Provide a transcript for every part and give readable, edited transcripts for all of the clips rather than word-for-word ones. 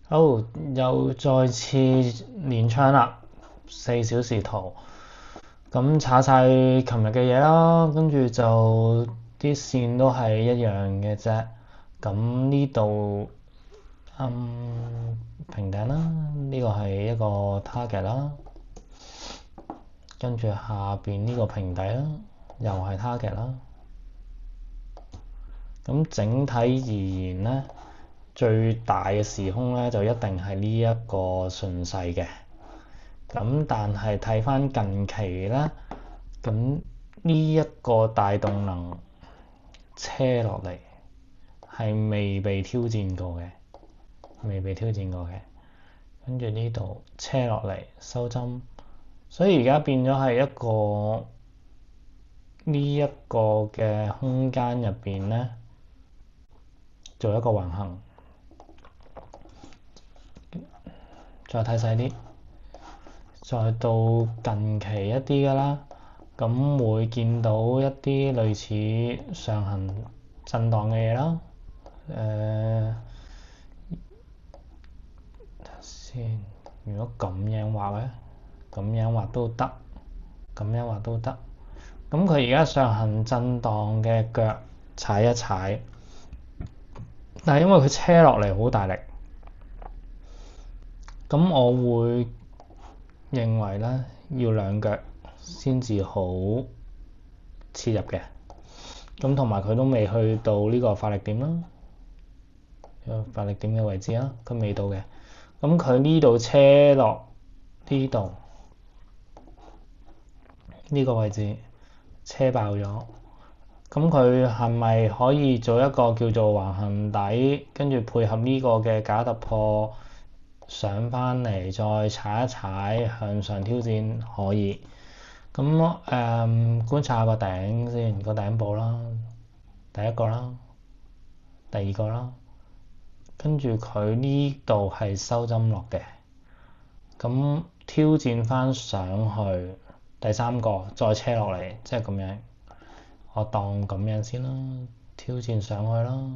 好，又再次連槍啦，4小時圖，咁查晒琴日嘅嘢啦，跟住就啲線都係一樣嘅啫。咁呢度平頂啦，呢個係一個 target 啦，跟住下邊呢個平底啦，又係 target 啦。咁整體而言咧，最大嘅時空咧就一定係呢一個順勢嘅。咁但係睇翻近期咧，咁呢一個大動能車落嚟係未被挑戰過嘅，跟住呢度車落嚟收針，所以而家變咗係一個呢一個嘅空間入邊咧，做一個橫行。再睇細啲，再到近期一啲㗎啦，咁會見到一啲類似上行震盪嘅嘢啦。睇先，如果咁樣畫咧，咁樣畫都得，咁樣畫都得。咁佢而家上行震盪嘅腳踩一踩，但係因為佢車落嚟好大力，咁我會認為咧要兩腳先至好切入嘅。咁同埋佢都未去到呢個發力點啦，發力點嘅位置啦，佢未到嘅。咁佢呢度車落呢度呢個位置車爆咗，咁佢係咪可以做一個叫做橫行底，跟住配合呢個嘅假突破上翻嚟，再踩一踩向上挑戰可以。咁觀察下個頂先，個頂部啦，第一個啦，第二個啦，跟住佢呢度係收針落嘅，咁挑戰翻上去第三個再車落嚟，即係咁樣，我當咁樣先啦，挑戰上去啦，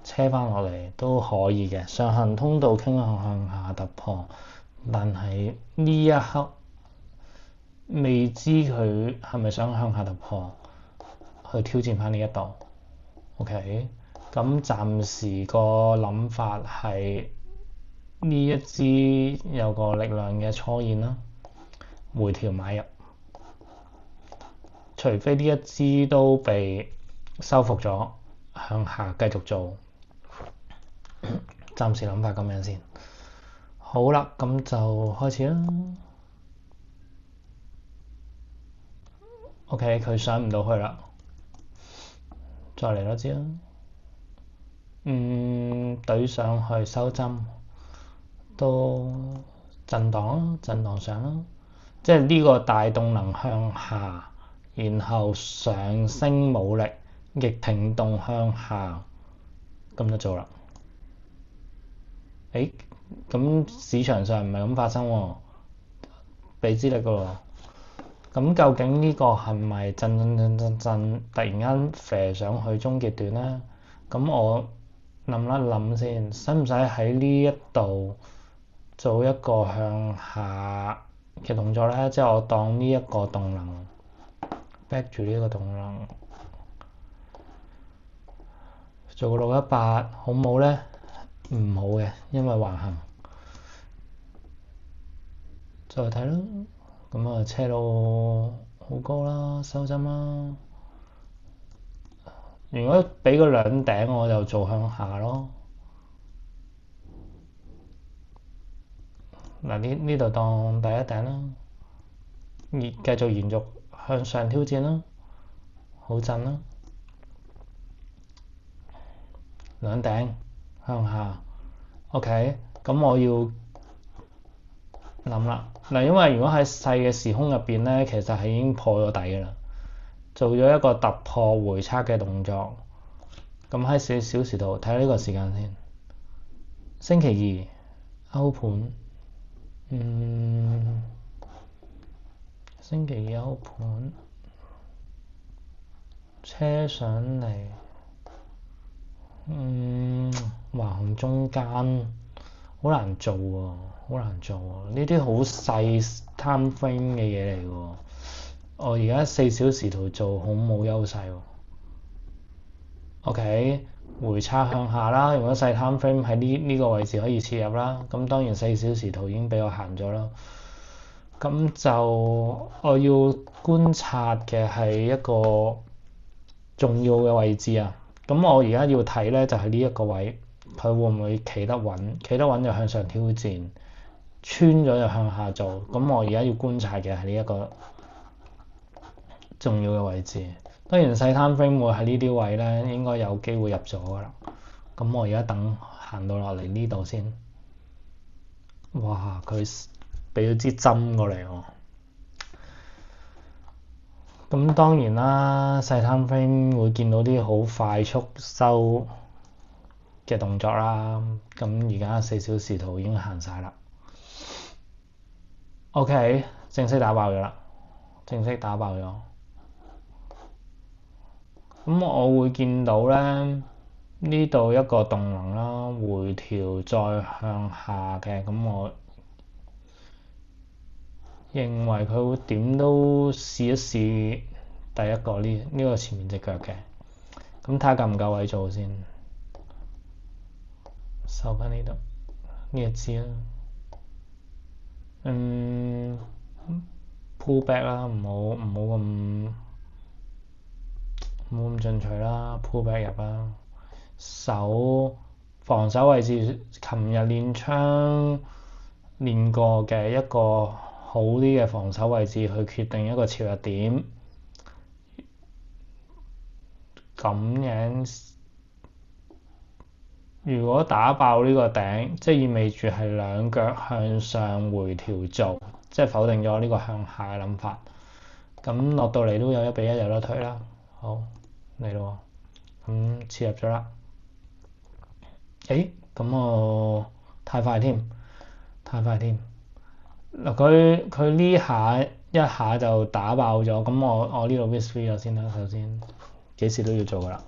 車翻落嚟都可以嘅，上行通道傾向向下突破，但係呢一刻未知佢係咪想向下突破，去挑戰翻呢一度。OK，咁暫時個諗法係呢一支有個力量嘅初現啦，回調買入，除非呢一支都被收復咗，向下繼續做。暫時諗法咁樣先。好啦，咁就開始啦。OK，佢上唔到去啦，再嚟多支啦。對上去收針，都震盪啦，震盪上啦，即係呢個大動能向下，然後上升冇力，逆停動向下，咁就做啦。咁市場上唔係咁發生喎，俾資力㗎喎。咁究竟呢個係咪震突然間飛上去終結段咧？咁我諗一諗先，使唔使喺呢一度做一個向下嘅動作咧？即係我當呢一個動能 back 住呢個動能，做個618好唔好咧？唔好嘅，因為橫行。再睇啦，咁啊車到好高啦，收針啦。如果俾個兩頂，我就做向下咯。嗱，呢度當第一頂啦，繼續延續向上挑戰啦，好震啦，兩頂向下。OK，咁我要諗啦。嗱，因為如果喺細嘅時空入邊咧，其實係已經破咗底㗎啦，做咗一個突破回測嘅動作。咁喺4小時度睇下呢個時間先。星期二歐盤，星期二歐盤車上嚟，橫行中間，好好難做喎，好難做喎，呢啲好細 time frame 嘅嘢嚟喎。我而家4小時圖做好冇優勢喎。OK，回測向下啦，如果細 time frame 喺呢個位置可以切入啦，咁當然4小時圖已經俾我行咗啦。咁就我要觀察嘅係一個重要嘅位置啊。咁我而家要睇咧就係呢一個位，佢會唔會企得穩？企得穩就向上挑戰，穿咗就向下做。咁我而家要觀察嘅係呢一個重要嘅位置。當然細 time frame 會喺呢啲位咧，應該有機會入咗噶啦。咁我而家等行到落嚟呢度先。哇！佢俾咗支針過嚟喎。咁當然啦，細 time frame 會見到啲好快速收嘅動作啦。咁而家4小時圖已經行晒啦。OK， 正式打爆咗啦，正式打爆咗。咁我會見到咧，呢度一個動能啦，回調再向下嘅。咁我認為佢會點都試一試第一個呢個前面隻腳嘅。咁睇下夠唔夠位做先，收翻呢度呢一支啦。pull back 啦，唔好咁進取啦 ，pull back 入啦。防守位置，琴日練槍練過嘅一個好啲嘅防守位置，去決定一個切入點。咁樣，如果打爆呢個頂，即係意味住係兩腳向上回調做，即係否定咗呢個向下嘅諗法。咁落到嚟都有1-1有得推啦。好，嚟咯，咁切入咗啦。咁我太快添。嗱，佢呢下一下就打爆咗，咁我呢度 risk free 咗先啦。首先幾時都要做噶啦。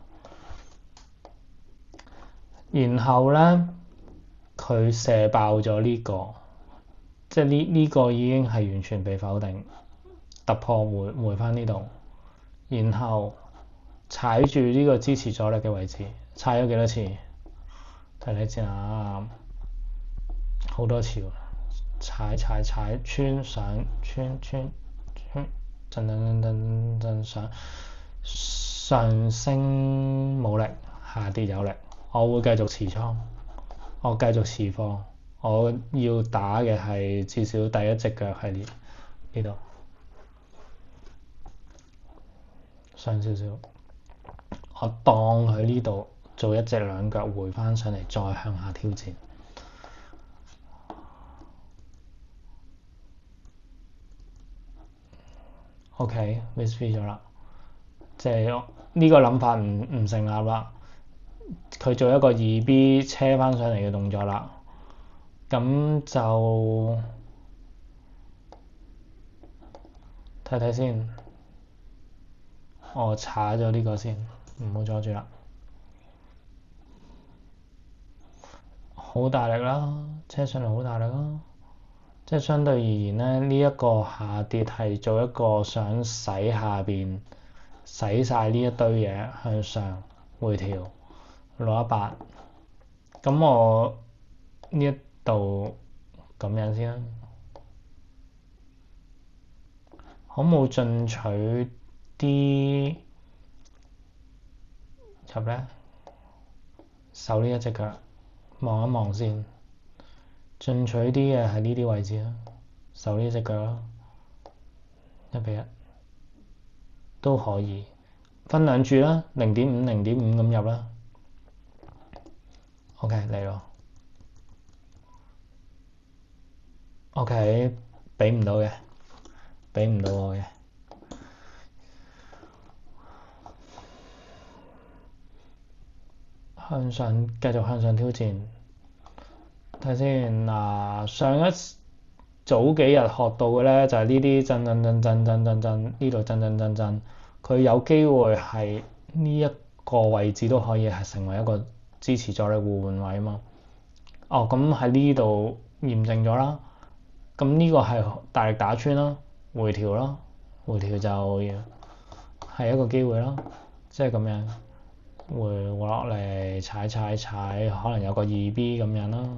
然後咧，佢射爆咗呢個，即係呢個已經係完全被否定，突破回翻呢度，然後踩住呢個支持阻力嘅位置，踩咗幾多次？睇睇先啊，好多次喎，踩穿上穿，震上升冇力，下跌有力。我會繼續持倉，我繼續持貨。我要打嘅係至少第一隻腳係呢度上少少，我當佢呢度做一隻兩腳回翻上嚟，再向下挑戰。OK，miss free 咗啦，即係呢個諗法唔成立啦。佢做一個2B 車翻上嚟嘅動作啦，咁就睇睇先。我查咗呢個先，唔好阻住啦。好大力啦，車上嚟好大力啦。即係相對而言咧，呢一個下跌係做一個想洗下邊，洗晒呢一堆嘢向上回調618。咁我呢一度咁樣先啦，可冇進取啲入咧？手呢一隻腳望一望先。進取啲嘅係呢啲位置啦，手呢隻腳啦，1-1都可以分兩注啦，0.5 0.5咁入啦。OK 嚟咯。OK 俾唔到我嘅。繼續向上挑戰。睇先嗱，上一早幾日學到嘅咧就係呢啲震，呢度震，佢有機會係呢一個位置都可以係成為一個支持阻力互換位啊嘛。哦，咁喺呢度驗證咗啦。咁呢個係大力打穿啦，回調咯，回調就係一個機會咯，即係咁樣回落嚟踩，可能有個2B 咁樣啦。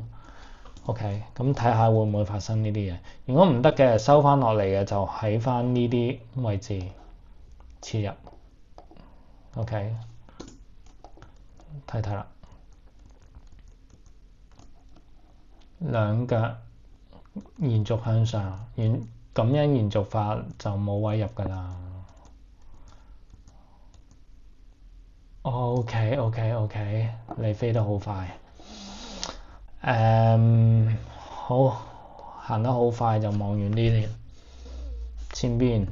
OK，咁睇下會唔會發生呢啲嘢。如果唔得嘅，收翻落嚟嘅就喺翻呢啲位置切入。OK，睇啦，兩腳延續向上，咁樣延續法就冇位入㗎啦。OK，你飛得好快。好，行得好快就望遠啲添。前邊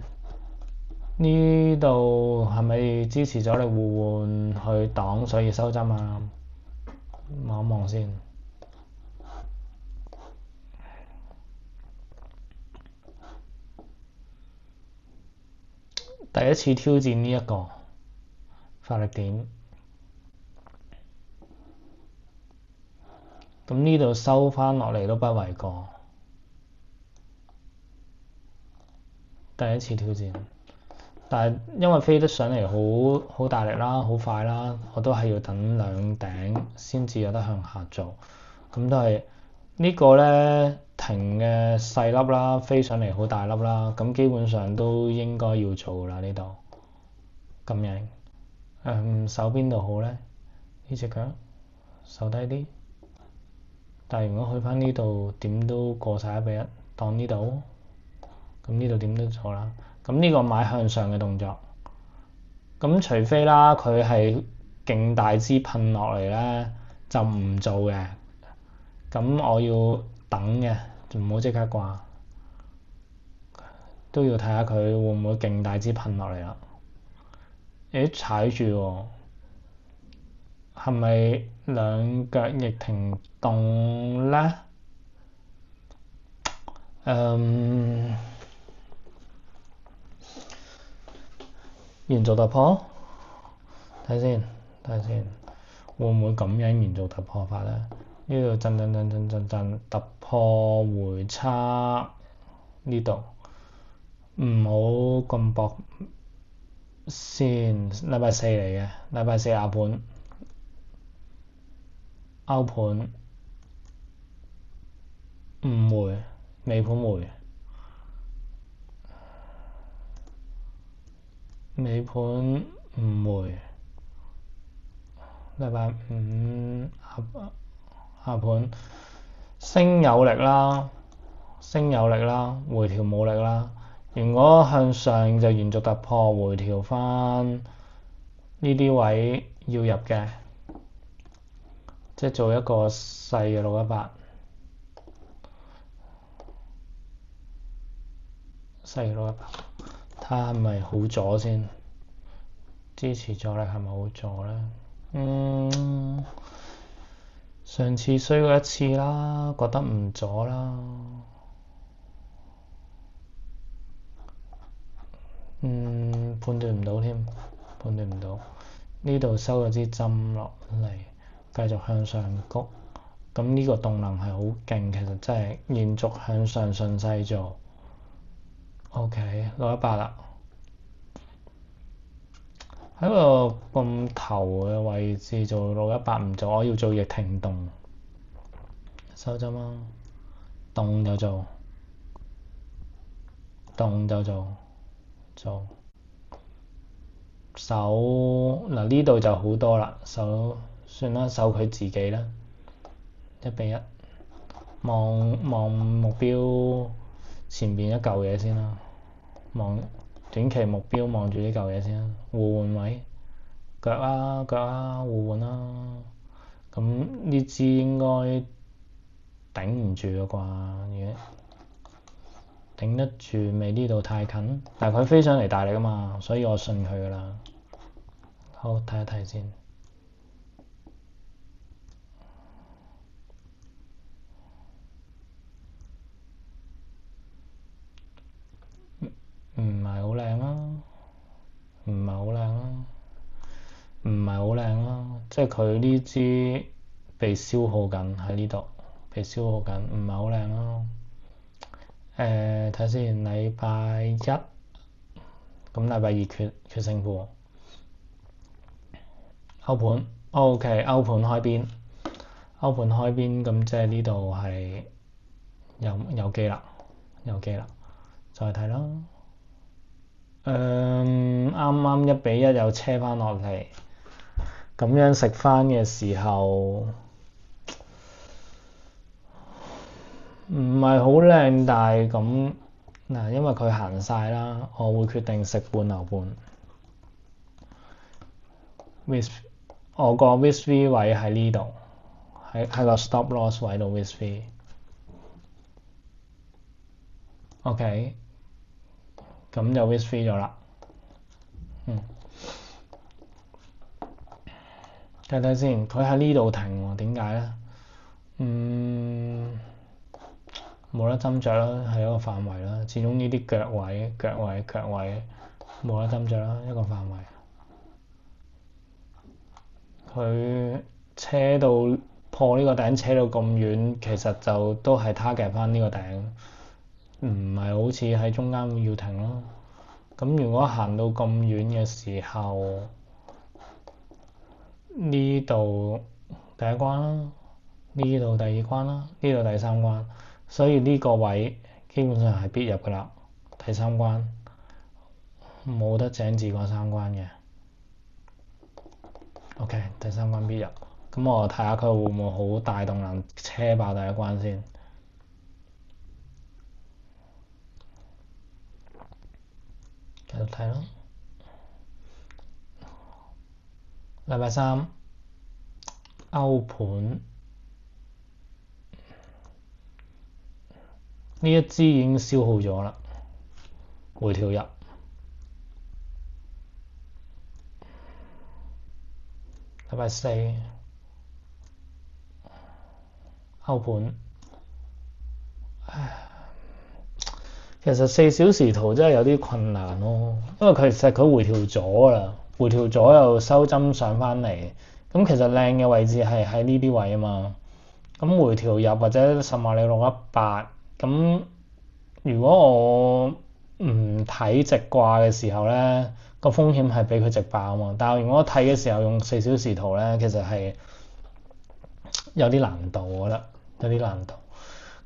呢度係咪支持咗你互換去擋，所以收針啊？望一望先。第一次挑戰呢一個發力點，咁呢度收翻落嚟都不為過。第一次挑戰，但係因為飛得上嚟好大力啦，好快啦，我都係要等兩頂先至有得向下做。咁都係呢個咧停嘅細粒啦，飛上嚟好大粒啦，咁基本上都應該要做啦呢度。咁樣，手邊度好咧？呢隻腳手低啲，但係如果去翻呢度，點都過晒1:1，當呢度。咁呢度點都做啦。咁呢個買向上嘅動作，咁除非啦，佢係勁大支噴落嚟咧，就唔做嘅。咁我要等嘅，唔好即刻掛，都要睇下佢會唔會勁大支噴落嚟啦。踩住喎，係咪兩腳逆停動咧？延續突破，睇先，會唔會咁樣延續突破法咧？呢度震，突破回叉呢度，唔好咁薄先。禮拜四嚟嘅，禮拜四亞盤，歐盤唔回，尾盤回。尾盤唔回，禮拜五下盤升有力啦，回調冇力啦。如果向上就延續突破，回調翻呢啲位要入嘅，即係做一個細嘅618，細嘅618。睇下係咪好咗先，支持阻力係咪好咗咧？上次衰過一次啦，覺得唔咗啦。判斷唔到添，呢度收咗支針落嚟，繼續向上谷。咁呢個動能係好勁，其實真係連續向上順勢做。OK， 618啦，喺個咁頭嘅位置做618唔做，我要做逆停動，收針啦，動就做，做手嗱呢度就好多啦，手算啦，手佢自己啦，1:1，望目標前邊一嚿嘢先啦，望短期目標望住呢嚿嘢先啦，互換位腳啊互換啦，咁呢支應該頂唔住嘅啩，頂得住未？呢度太近，但係佢飛上嚟大力啊嘛，所以我信佢噶啦。好，睇一睇先。唔係好靚啦，即係佢呢支被消耗緊喺呢度，被消耗緊，唔係好靚咯。睇下先，禮拜一咁禮拜二決勝負，歐盤 OK，歐盤開邊咁即係呢度係有機啦，再睇啦。啱啱1-1又車翻落嚟，咁樣食翻嘅時候唔係好靚，但係咁嗱，因為佢行晒啦，我會決定食半牛半。我個 VSV 位喺呢度，喺個 stop loss 位度 VSV。OK，咁就 VSV 咗啦。睇睇先，佢喺呢度停喎，點解咧？冇得斟酌啦，係一個範圍啦。始終呢啲腳位冇得斟酌啦，一個範圍。佢車到破呢個頂，車到咁遠，其實就都係 target 翻呢個頂，唔係好似喺中間要停咯。咁如果行到咁遠嘅時候，呢度第一關啦，呢度第二關啦，呢度第三關，所以呢個位基本上係必入噶啦。第三關冇得井字過三關嘅。OK， 第三關必入。咁我睇下佢會唔會好大動能車爆第一關先。繼續睇咯。禮拜三歐盤呢一支已經消耗咗啦，回調入。禮拜四歐盤，其實4小時圖真係有啲困難咯，因為其實佢回調咗啦，回調咗又收針上翻嚟，咁其實靚嘅位置係喺呢啲位啊嘛，咁回調入或者10.618，咁如果我唔睇直掛嘅時候咧，個風險係俾佢直爆啊嘛，但係如果我睇嘅時候用4小時圖咧，其實係有啲難度，我覺得有啲難度。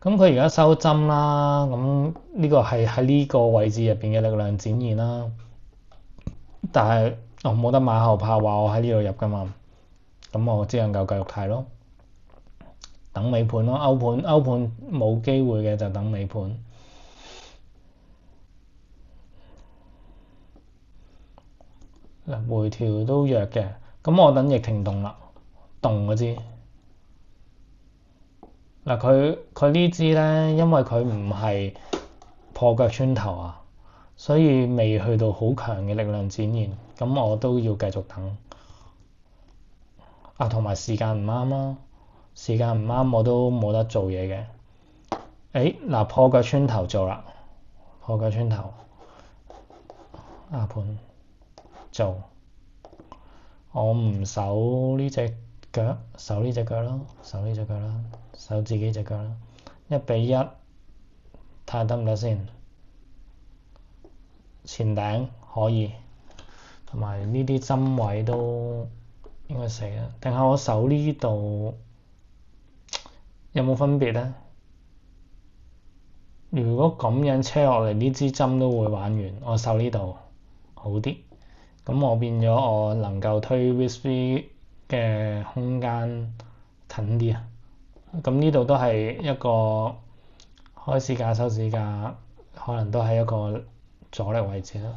咁佢而家收針啦，咁呢個係喺呢個位置入邊嘅力量展現啦。但係我冇得馬後炮話我喺呢度入噶嘛，咁我只能夠繼續睇咯，等尾盤咯。歐盤冇機會嘅就等尾盤。嗱，回調都弱嘅，咁我等逆停動啦，動嗰支。嗱，佢呢支咧，因為佢唔係破腳穿頭啊，所以未去到好強嘅力量展現，咁我都要繼續等。同埋時間唔啱咯，時間唔啱我都冇得做嘢嘅。嗱，破腳穿頭做啦，破腳穿頭，盤做，我唔守呢隻腳，守呢隻腳啦，守自己隻腳啦。1-1，睇下得唔得先。前頂可以，同埋呢啲針位都應該死啦。定係我守呢度有冇分別咧？如果咁樣車落嚟，呢支針都會玩完。我守呢度好啲，咁我變咗我能夠推 VSV 嘅空間近啲啊。咁呢度都係一個開市價收市價，可能都係一個阻力位置啦。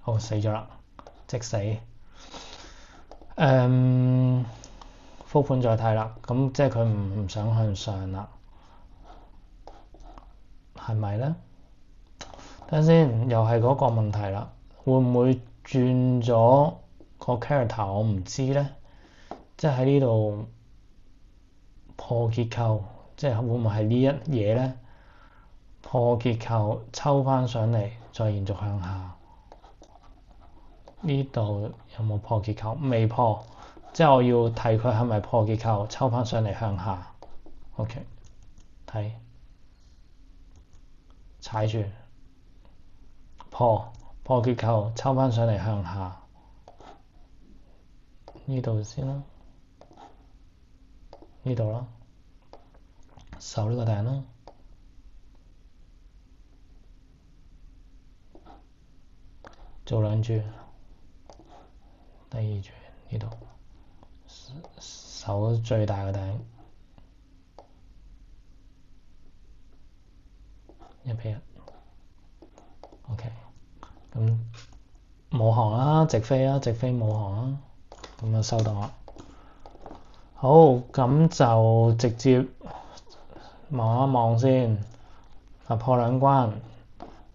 好，死咗啦，即死。復盤再睇啦，咁即係佢唔想向上啦，係咪咧？等陣先，又係嗰個問題啦，會唔會轉咗個 character？ 我唔知咧，即係喺呢度破結構，即係會唔會係呢一嘢咧？破結構抽翻上嚟，再延續向下。呢度有冇破結構？未破，即係我要睇佢係咪破結構，抽翻上嚟向下。OK， 睇踩住破結構，抽翻上嚟向下。呢度先啦，呢度啦，守呢個頂啦，做兩轉，第二轉呢度守最大嘅頂，1比1。OK， 咁冇行啦，直飛啦，直飛冇行啦，咁就收檔啦。好，咁就直接望一望先，破兩關，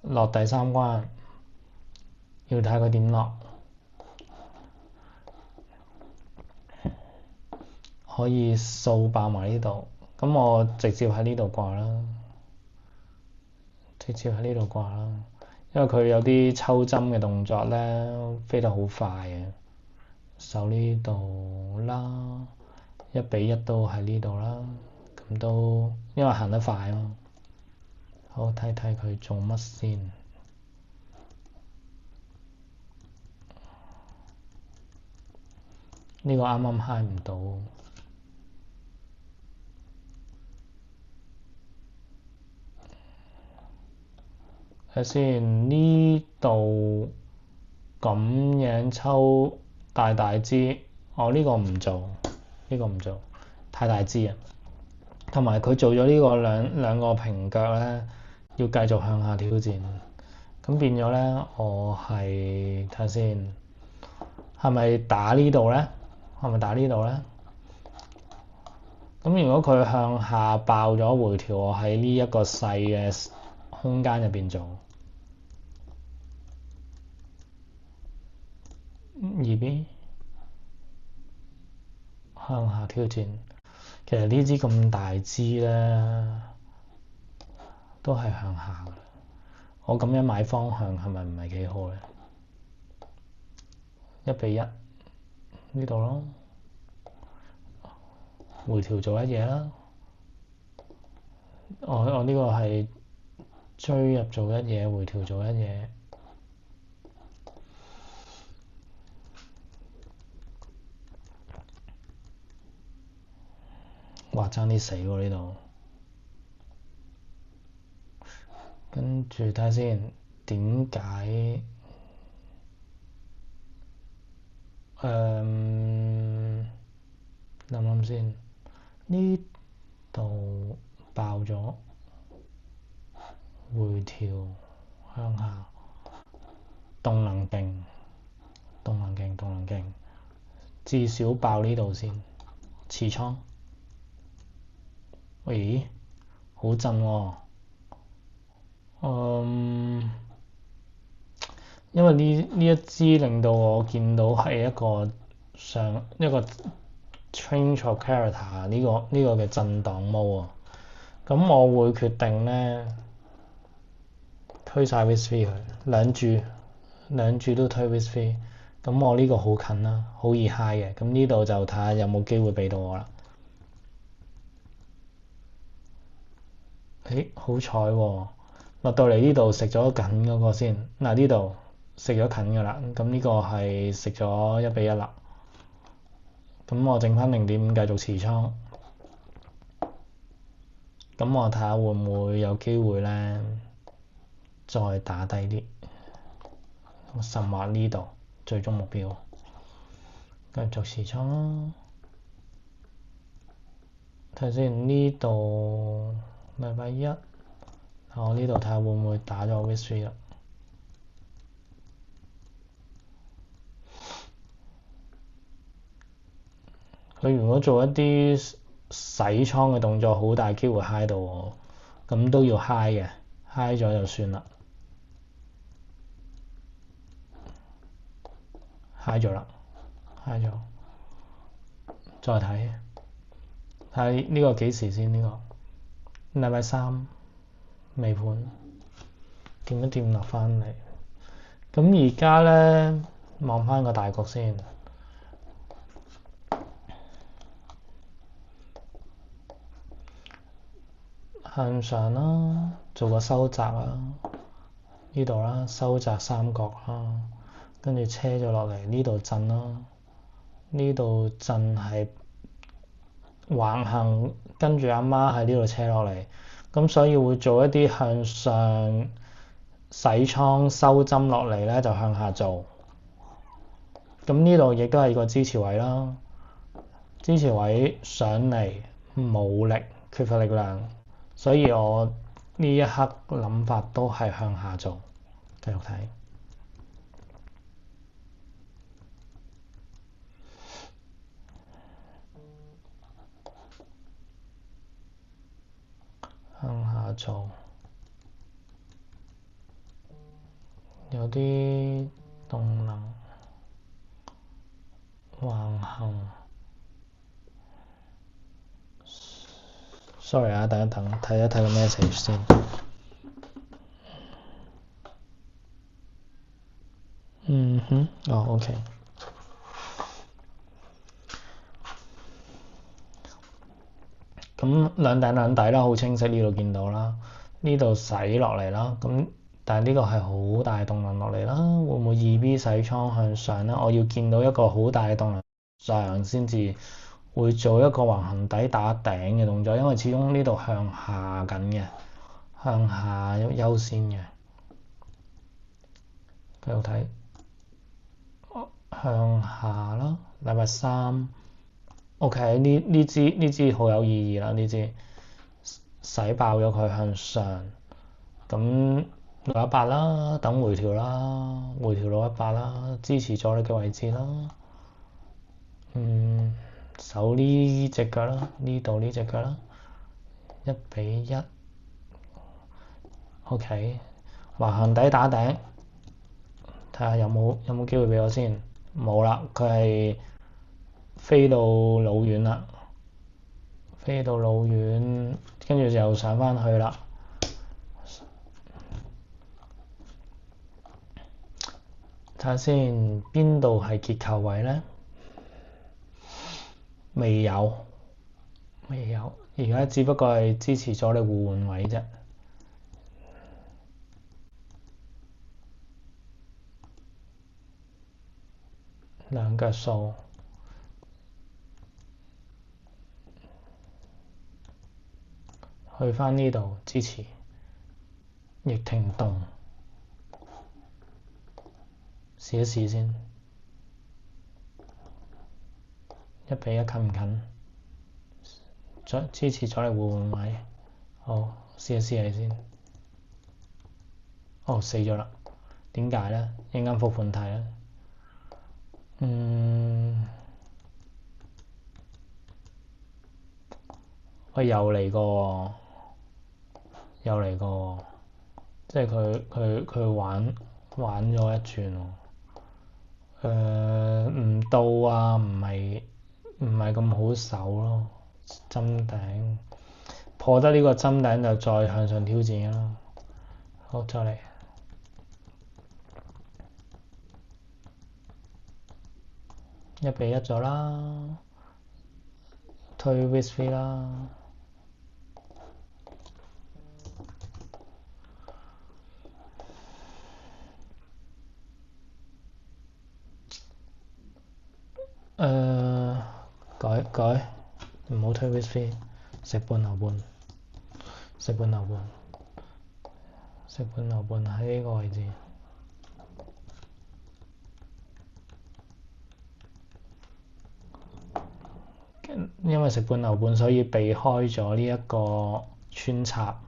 落第三關，要睇佢點落，可以掃爆埋呢度，咁我直接喺呢度掛啦，因為佢有啲抽針嘅動作咧，飛得好快嘅，守呢度啦，1比1都喺呢度啦，咁都因為行得快啊嘛。好，睇睇佢做乜先。呢個啱啱揩唔到。睇先，呢度咁樣抽大支，呢個唔做，太大支啊！同埋佢做咗呢個兩個平腳咧，要繼續向下挑戰，咁變咗咧，我係睇先，係咪打呢度咧？咁如果佢向下爆咗回調，我喺呢一個細嘅空間入邊做2B 向下挑戰。其實呢支咁大支咧，都係向下嘅。我咁樣買方向係咪唔係幾好咧？1比1呢度咯，回調做一嘢啦。我呢個係追入做一嘢，回調做一嘢。哇！爭啲死喎呢度。跟住睇下先，點解？諗先，呢度爆咗，回調向下，動能勁，至少爆呢度先，持倉。咦？好震喎！因為呢一支令到我見到係一個change of character 呢個嘅震盪模啊，咁我會決定咧推晒 VSV 佢，兩注都推 VSV，咁我呢個好近啦，好易 high 嘅，咁呢度就睇下有冇機會俾到我啦。好彩喎，落到嚟呢度食咗緊嗰個先，嗱呢度食咗緊㗎啦，咁呢個係食咗1比1啦，咁我剩翻0.5繼續持倉，咁我睇下會唔會有機會咧再打低啲，甚或呢度最終目標，繼續持倉啦。睇下先，呢度禮拜一，我呢度睇下會唔會打咗 VSV 啦。佢如果做一啲洗倉嘅動作，好大機會 high 到我，咁都要 high 嘅，high 咗就算啦。high 咗啦， high 咗，再睇呢個幾時先？呢個禮拜三尾盤掂一掂落翻嚟，咁而家咧望翻個大局先。向上啦，做個收窄啦，呢度啦，收窄三角啦，跟住車咗落嚟呢度震啦，呢度震係橫行，跟住阿媽喺呢度車落嚟，咁所以會做一啲向上洗倉收針落嚟咧，就向下做。咁呢度亦都係個支持位啦，支持位上嚟冇力，缺乏力量，所以我呢一刻諗法都係向下做。繼續睇向下做，有啲動能橫行。sorry 啊，等一等，睇一睇個 message 先。OK。咁兩頂兩底啦，好清晰，呢度見到啦，呢度洗落嚟啦，咁但係呢個係好大動能落嚟啦，會唔會2B 洗倉向上咧？我要見到一個好大嘅動能上先至會做一個橫行底打頂嘅動作，因為始終呢度向下緊嘅，向下優先嘅。繼續睇向下啦，禮拜三 OK，呢支好有意義啦，呢支洗爆咗佢向上，咁618啦，等回調啦，回調618啦，支持阻力嘅位置啦。守呢隻腳啦，呢度呢隻腳啦，1:1 OK， 橫行底打頂，睇下有冇機會俾我先。冇啦，佢係飛到老遠啦，飛到老遠，跟住又上翻去啦。睇下先，邊度係結構位咧？未有，而家只不過係支持阻力互換位啫。兩腳數，去返呢度支持，逆停動，試一試先。1:1近唔近？支持阻力互換位，好，試一試你先。死咗啦，點解咧？一陣間復盤睇啦。喂，又嚟過，即係佢玩咗一轉喎。唔到啊，唔係咁好手咯。針頂破得呢個針頂就再向上挑戰啦。好，再嚟1:1咗啦，推 VSV 啦。改，唔好推 VSV， 食半牛半喺呢個位置。因為食半牛半，所以避開咗呢一個穿插。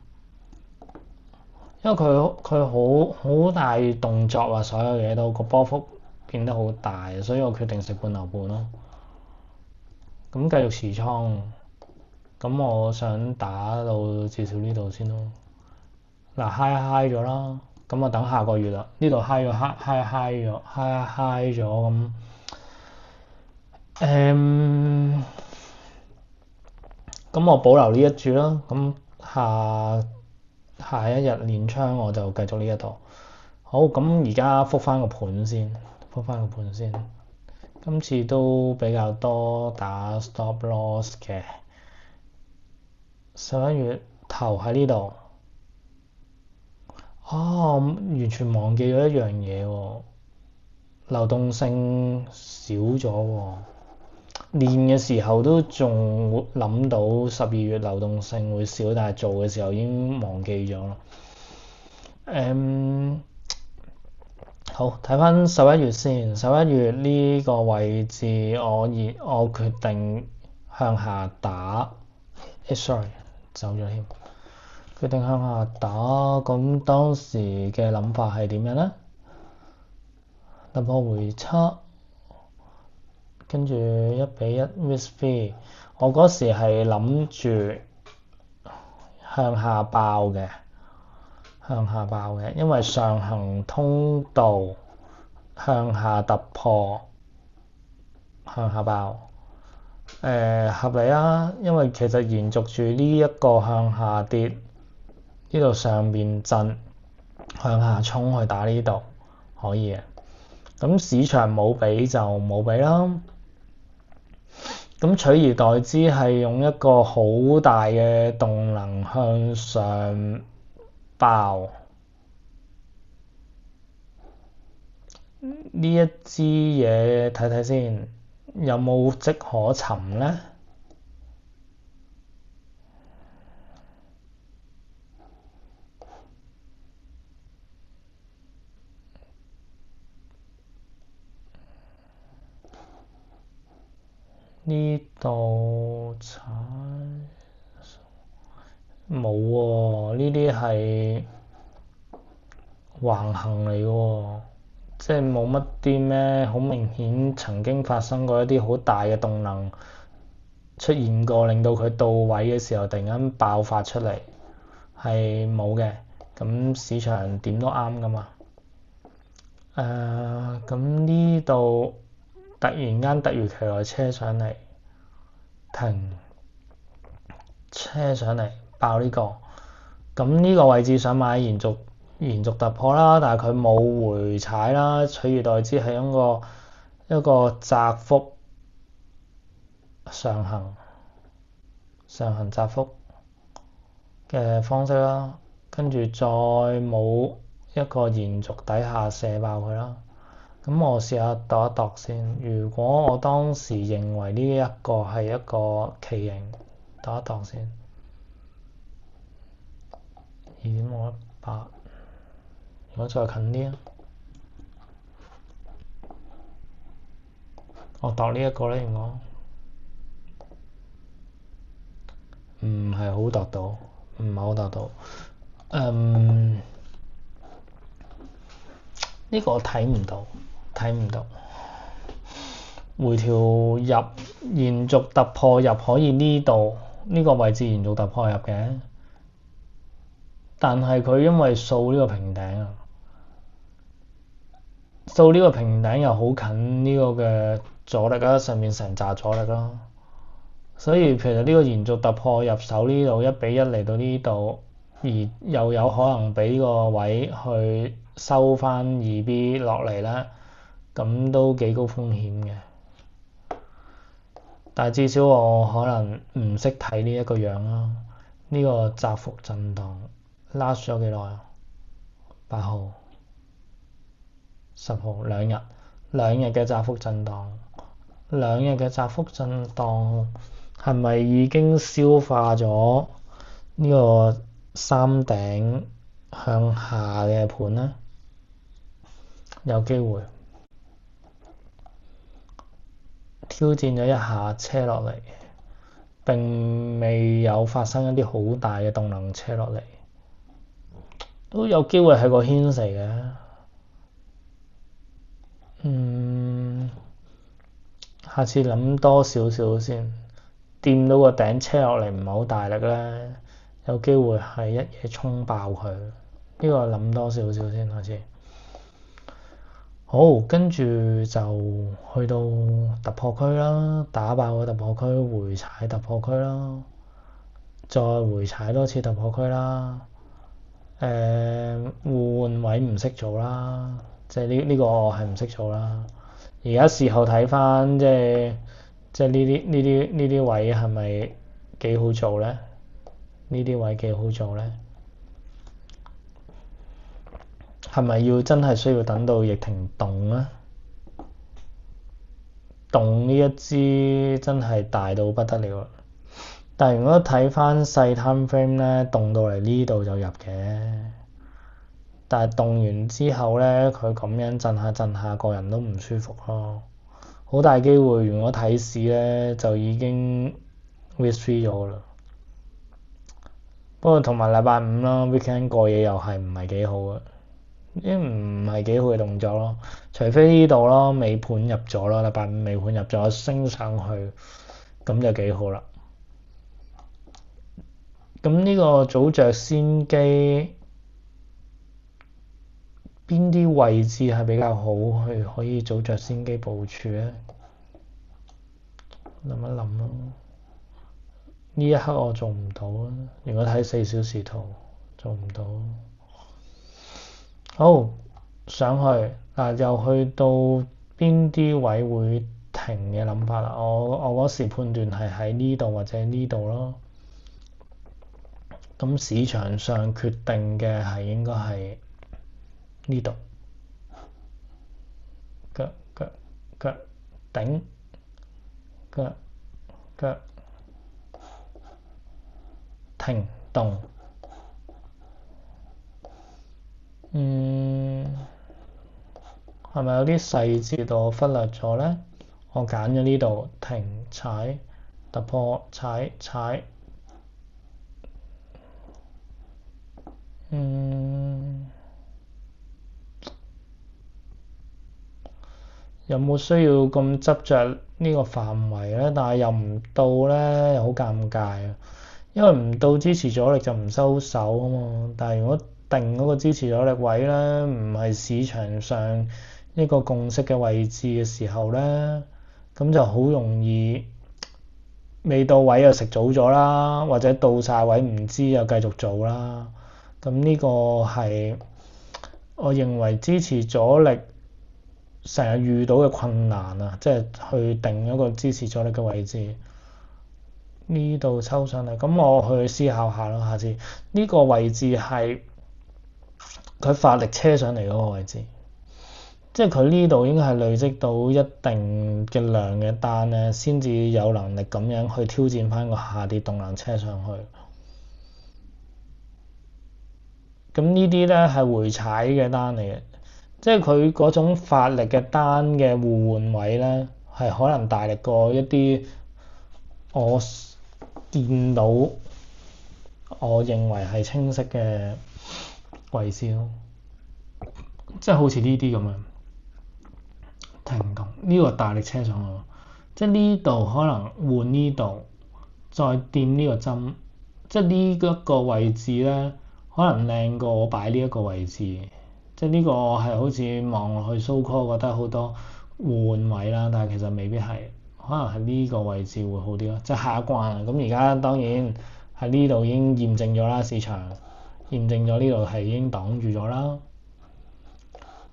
因為佢好大動作啊，所有嘢都個波幅變得好大，所以我決定食半牛半咯。咁繼續持倉，咁我想打到至少呢度先咯。嗱，high 咗啦，咁我等下個月啦。呢度 high 咗咁，咁我保留呢一注啦。咁下一日連倉我就繼續呢一度。好，咁而家覆返個盤先。今次都比較多打 stop loss 嘅。11月頭喺呢度。我完全忘記咗一樣嘢喎，流動性少咗喎。練嘅時候都仲會諗到12月流動性會少，但係做嘅時候已經忘記咗啦。好，睇翻11月先。11月呢個位置我決定向下打。sorry， 走咗添。決定向下打，咁當時嘅諗法係點樣呢？突破回測，跟住1:1 risk free。我嗰時係諗住向下爆嘅，因為上行通道向下突破，向下爆。合理啊，因為其實延續住呢一個向下跌。呢度上邊震向下衝去打呢度可以嘅，咁市場冇俾就冇俾啦。咁取而代之係用一個好大嘅動能向上爆，呢一支嘢睇睇先，有冇跡可尋呢？呢度踩冇喎，呢啲係橫行嚟喎，即係冇乜啲咩好明顯曾經發生過一啲好大嘅動能出現過，令到佢到位嘅時候突然間爆發出嚟，係冇嘅。咁市場點都啱㗎嘛。咁呢度突然間突如其來車上嚟，停，車上嚟爆呢個，咁呢個位置想買延續突破啦，但係佢冇回踩啦，取而代之係一個窄幅上行窄幅嘅方式啦，跟住再冇一個延續底下射爆佢啦。咁我試下度一度先。如果我當時認為呢一個係一個旗形，度一度先。2.618，如果再近啲啊，我度呢一個咧，如果唔係好度到，唔係好度到。呢個我睇唔到。回調入延續突破入可以呢度呢個位置延續突破入嘅，但係佢因為掃呢個平頂啊，掃呢個平頂又好近呢個嘅阻力啦，上面成紮阻力啦，所以其實呢個延續突破入手呢度1:1嚟到呢度，而又有可能俾個位去收翻2B 落嚟咧，咁都幾高風險嘅。但係至少我可能唔識睇呢一個樣啦。呢個窄幅震盪 last 咗幾耐啊？8號、10號兩日嘅窄幅震盪，係咪已經消化咗呢個三頂向下嘅盤呢？有機會挑戰咗一下車落嚟，並未有發生一啲好大嘅動能車落嚟，都有機會係個牽死嘅。下次諗多少少先，掂到個頂車落嚟唔係好大力咧，有機會係一嘢衝爆佢。呢個諗多少少先，下次。好，跟住就去到突破區啦，打爆個突破區，回踩突破區啦，再回踩多次突破區啦。換位唔識做啦，即係呢個我係唔識做啦。而家事後睇翻，即係呢啲位係咪幾好做咧？呢啲位幾好做咧？係咪要真係需要等到逆停動啊？動呢一支真係大到不得了，但係如果睇翻細 time frame 咧，動到嚟呢度就入嘅，但係動完之後咧，佢咁樣震下，個人都唔舒服咯。好大機會，如果睇市咧就已經 risk free 咗啦。不過同埋禮拜五啦 weekend 過夜又係唔係幾好啊？因為唔係幾好嘅動作咯，除非呢度咯尾盤入咗咯，禮拜五尾盤入咗升上去，咁就幾好啦。咁呢個早着先機邊啲位置係比較好去可以早着先機部署咧？諗一諗咯。呢一刻我做唔到啊，如果睇4小時圖做唔到。好，上去嗱又去到邊啲位會停嘅諗法啦。我嗰時判斷係喺呢度或者呢度咯。咁市場上決定嘅係應該係呢度，腳頂，腳停動。係咪有啲細節度我忽略咗咧？我揀咗呢度停踩突破踩，有冇需要咁執着呢個範圍咧？但係又唔到咧，又好尷尬啊！因為唔到支持阻力就唔收手啊嘛。但係如果定嗰個支持阻力位咧，唔係市場上一個共識嘅位置嘅時候咧，咁就好容易未到位又食早咗啦，或者到晒位唔知又繼續做啦。咁呢個係我認為支持阻力成日遇到嘅困難啊，即係去定一個支持阻力嘅位置。呢度抽上嚟，咁我去思考下咯。下次呢個位置係佢發力車上嚟嗰個位置，即係佢呢度應該係累積到一定嘅量嘅單咧，先至有能力咁樣去挑戰翻個下跌動能車上去。咁呢啲咧係回踩嘅單嚟嘅，即係佢嗰種發力嘅單嘅互換位咧，係可能大力過一啲我見到我認為係清晰嘅位置咯，即係好似呢啲咁樣停動，呢個大力車上去，即係呢度可能換呢度，再掂呢個針，即係呢一個位置咧，可能靚過我擺呢一個位置，即係呢個係好似望落去 so call 覺得好多換位啦，但係其實未必係，可能係呢個位置會好啲咯，即係下一關啊。咁而家當然喺呢度已經驗證咗啦，市場驗證咗呢度係已經擋住咗啦，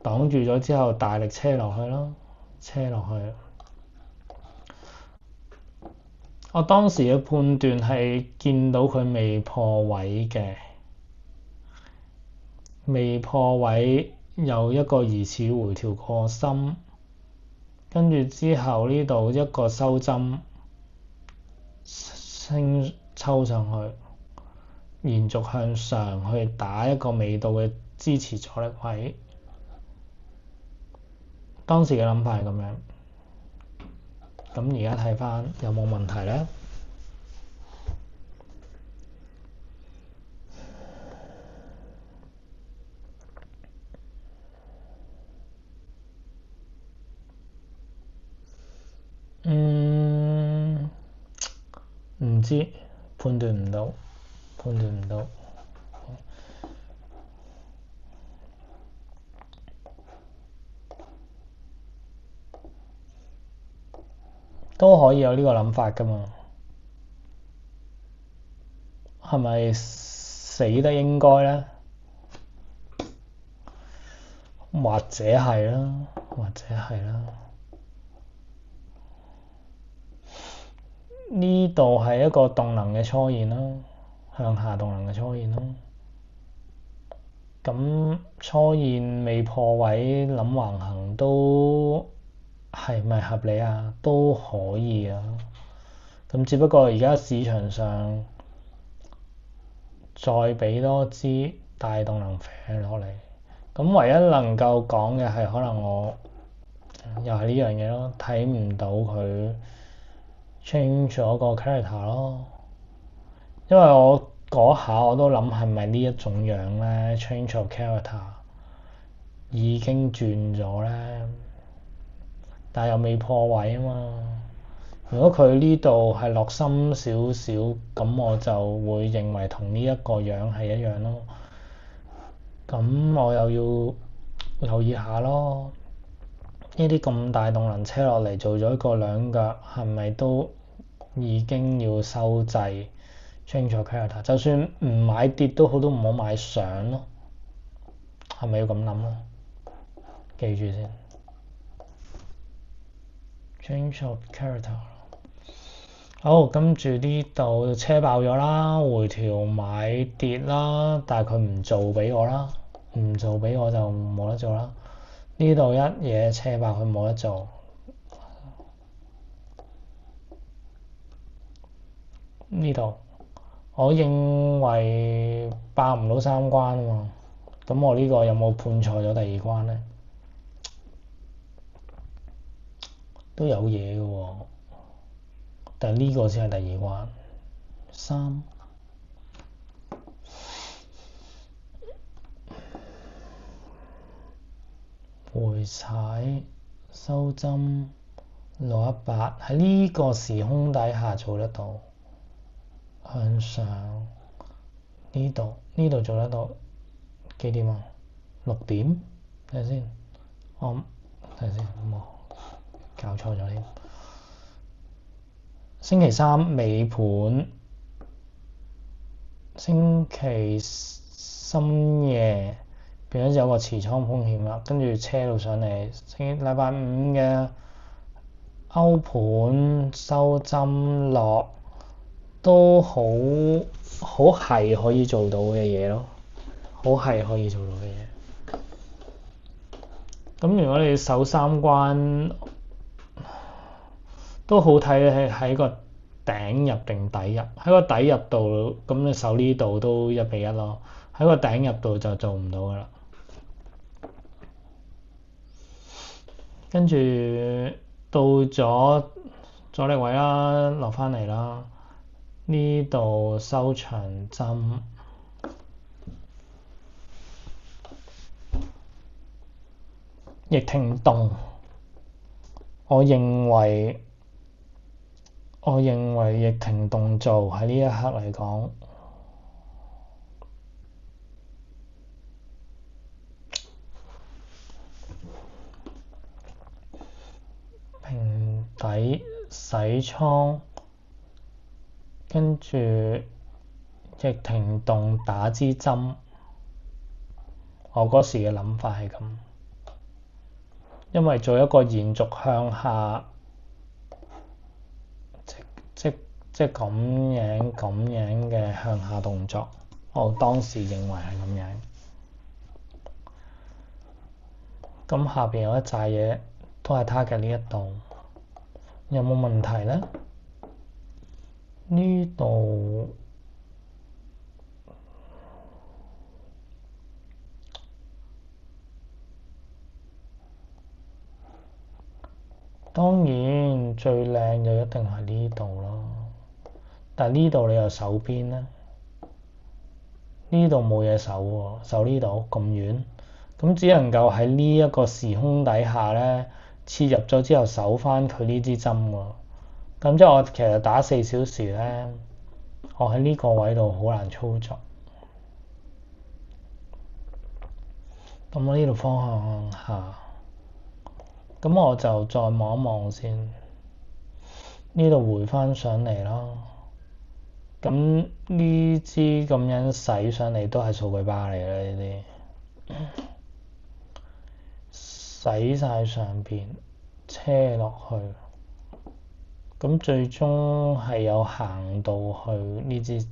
擋住咗之後大力車落去咯，車落去。我當時嘅判斷係見到佢未破位嘅，未破位有一個疑似回調過深，跟住之後呢度一個收針升抽上去，延續向上去打一個未到嘅支持阻力位。當時嘅諗法係咁樣，咁而家睇返有冇問題咧？唔知，判斷唔到。都可以有呢個諗法㗎嘛？係咪死得應該咧？或者係啦。呢度係一個動能嘅初現啦，向下動能嘅初現咯。咁初現未破位諗橫行都係咪合理啊？都可以啊。咁只不過而家市場上再俾多支大動能飛落嚟，咁唯一能夠講嘅係可能我又係呢樣嘢咯，睇唔到佢 change 咗個 character 咯。因為我嗰下我都諗係咪呢一種樣咧 change of character 已經轉咗咧，但係又未破位啊嘛。如果佢呢度係落深少少，咁我就會認為同呢一個樣係一樣咯。咁我又要留意下咯。呢啲咁大動能車落嚟做咗一個兩腳，係咪都已經要收掣 change of character？ 就算唔買跌都好，都唔好買上咯。係咪要咁諗咯？記住先 change of character。好，跟住呢度車爆咗啦，回調買跌啦，但係佢唔做俾我啦，唔做俾我就冇得做啦。呢度一嘢車爆佢冇得做。呢度我認為爆唔到三關啊嘛，咁我呢個有冇判錯咗第二關咧？都有嘢嘅喎，但係呢個先係第二關。三回踩收針618喺呢個時空底下做得到，向上呢度做得到幾點啊？6點，睇下先，睇下先，冇搞錯咗添。星期三尾盤，星期深夜變咗有個持倉風險啦，跟住車到上嚟。禮拜五嘅歐盤收針落都好係可以做到嘅嘢咯，好係可以做到嘅嘢。咁如果你守三關都好睇，喺個頂入定底入，喺個底入度咁你守呢度都1-1咯，喺個頂入度就做唔到噶啦。跟住到咗阻力位啦，落翻嚟啦，呢度收長針，逆停動，我認為逆停動做喺呢一刻嚟講，平底洗倉，跟住逆停動打支針，我嗰時嘅諗法係咁，因為做一個延續向下，即咁樣嘅向下動作，我當時認為係咁樣。咁下邊有一紮嘢都係 target 呢一度，有冇問題咧？呢度當然最靚就一定係呢度咯，但係呢度你又守邊咧？呢度冇嘢守喎，守呢度咁遠，咁只能夠喺呢一個時空底下咧，切入咗之後守翻佢呢支針喎。咁即係我其實打4小時咧，我喺呢個位度好難操作。咁我呢度方向下，咁我就再望一望先。呢度回翻上嚟咯。咁呢支咁樣洗上嚟都係數據巴嚟嘅呢啲，洗晒上邊，車落去，咁最終係有行到去呢支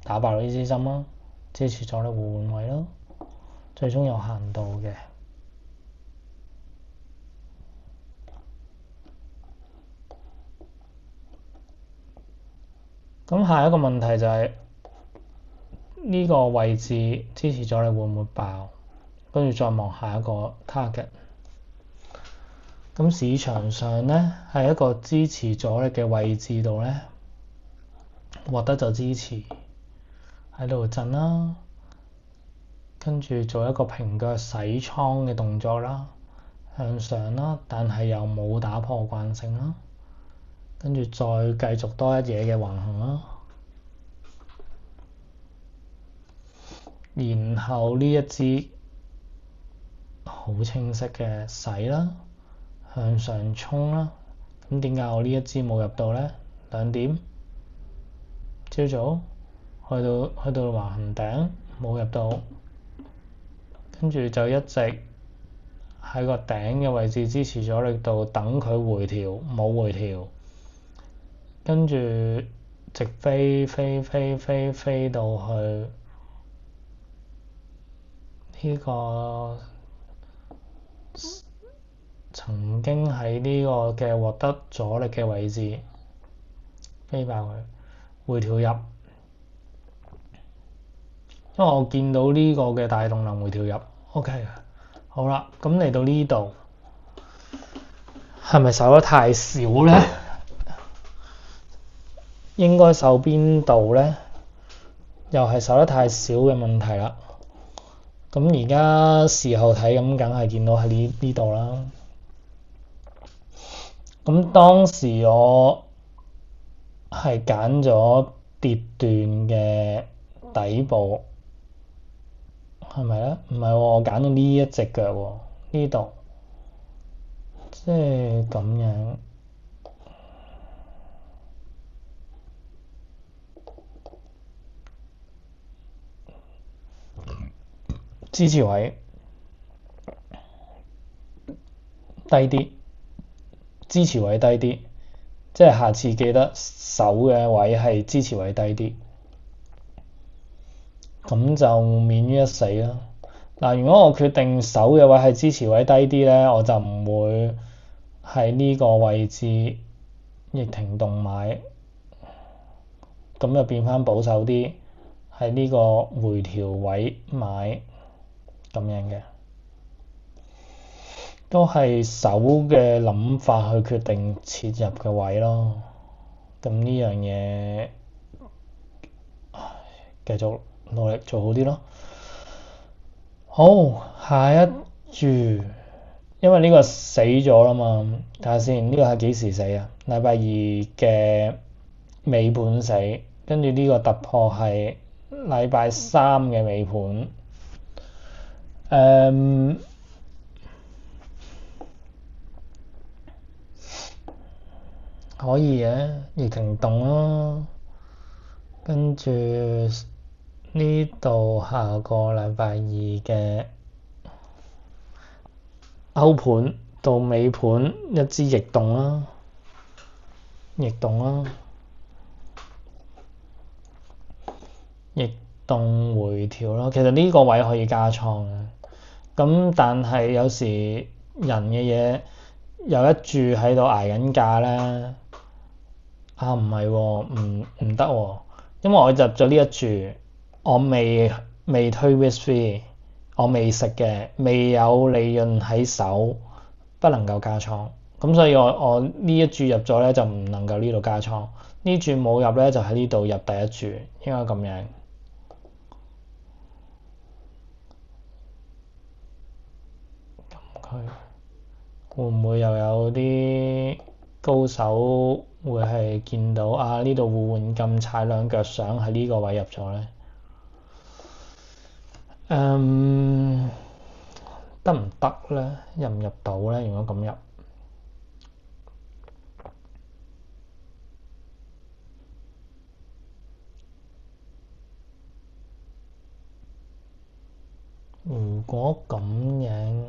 打爆呢支針咯，支持阻力互換位咯，最終有限度嘅。咁下一個問題就係呢個位置支持阻力會唔會爆？跟住再望下一個 target。咁市場上咧係一個支持阻力嘅位置度咧，獲得咗支持喺度震啦，跟住做一個平腳洗倉嘅動作啦，向上啦，但係又冇打破慣性啦，跟住再繼續多一嘢嘅橫行啦。然後呢一支好清晰嘅洗啦，向上衝啦。咁點解我呢一支冇入到咧？2點朝早去到橫行頂冇入到，跟住就一直喺個頂嘅位置支持阻力度等佢回調，冇回調，跟住直飛到去呢個曾經喺呢個嘅獲得阻力嘅位置飛爆佢，回調入，因為我見到呢個嘅大動能回調入 OK。 好啦，咁嚟到呢度係咪守得太少咧？應該守邊度咧？又係守得太少嘅問題啦。咁而家事後睇，咁梗係見到喺呢度啦。咁當時我係揀咗跌段嘅底部，係咪咧？唔係喎，我揀到呢一隻腳喎，呢度即係咁樣。支持位低啲，支持位低啲，即係下次記得守嘅位係支持位低啲，咁就免於一死啦。嗱，如果我決定守嘅位係支持位低啲咧，我就唔會喺呢個位置逆停動買，咁就變翻保守啲，喺呢個回調位買咁樣嘅，都係守嘅諗法去決定切入嘅位咯。咁呢樣嘢繼續努力做好啲咯。好，下一注，因為呢個死咗啦嘛，睇下先，呢個係幾時死啊？禮拜二嘅尾盤死，跟住呢個突破係禮拜三嘅尾盤。可以嘅，逆停動咯。跟住呢度下個禮拜二嘅歐盤到尾盤一支逆動啦，逆動啦，逆動回調啦。其實呢個位可以加倉嘅，咁但係有時人嘅嘢有一注喺度捱緊價咧。唔係喎，唔得喎，因為我入咗呢一注，我未推 risk free，我未食嘅，未有利潤喺手，不能夠加倉，咁所以我呢一注入咗咧就唔能夠呢度加倉，呢注冇入咧就喺呢度入第一注，應該咁樣。咁佢會唔會又有啲高手會係見到呢度互換咁踩兩腳想喺呢個位入咗咧？得唔得咧？入唔入到咧？如果咁入，如果咁樣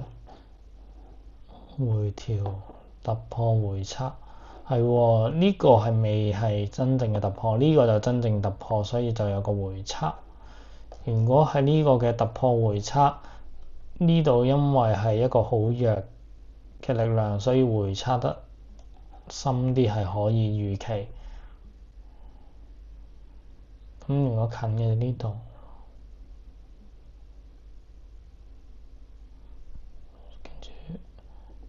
回調突破回測係喎，呢個係未係真正嘅突破，呢個就真正突破，所以就有個回測。如果係呢個嘅突破回測，呢度因為係一個好弱嘅力量，所以回測得深啲係可以預期。咁如果近嘅呢度，跟住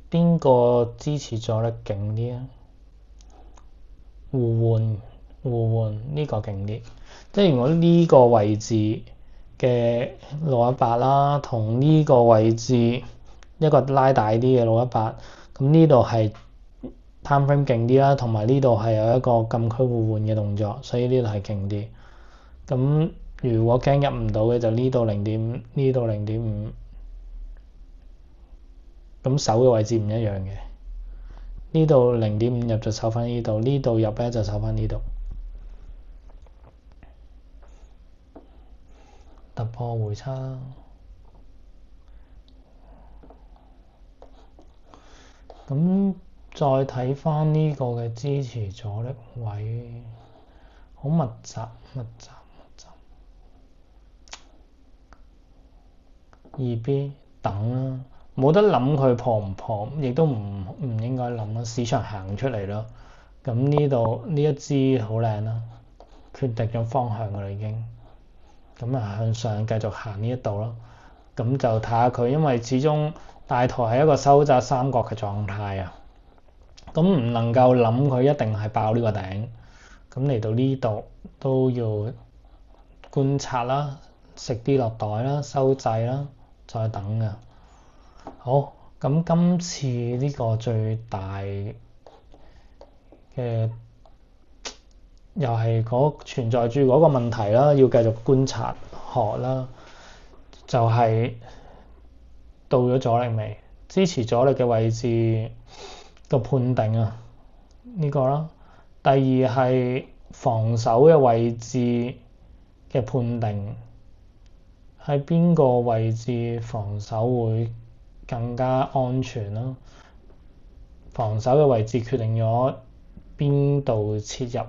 邊個支持阻力勁啲啊？互換呢個勁啲。即係如果呢個位置嘅618啦，同呢個位置一個拉大啲嘅618，咁呢度係 time frame 勁啲啦，同埋呢度係有一個禁區互換嘅動作，所以呢度係勁啲。咁如果驚入唔到嘅就呢度0.5，呢度0.5，咁守嘅位置唔一樣嘅。呢度0.5入就守翻呢度，呢度入咧就守翻呢度。突破回測啦。咁再睇翻呢個嘅支持阻力位，好密集。2B 等啦，冇得諗佢破唔破，亦都唔應該諗啦。市場行出嚟咯。咁呢度呢一支好靚啦，決定咗方向㗎啦已經。咁啊向上繼續行呢一度咯。咁就睇下佢，因為始終大圖係一個收窄三角嘅狀態啊。咁唔能夠諗佢一定係爆呢個頂。咁嚟到呢度都要觀察啦，食啲落袋啦，收掣啦。再等㗎。好，咁今次呢個最大嘅又係存在住嗰個問題啦，要繼續觀察學啦，就係到咗阻力未？支持阻力嘅位置個判定啊，呢個啦。第二係防守嘅位置嘅判定。喺邊個位置防守會更加安全啦？防守嘅位置決定咗邊度切入。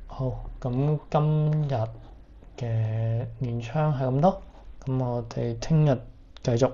好，咁今日嘅練槍係咁多，咁我哋聽日繼續。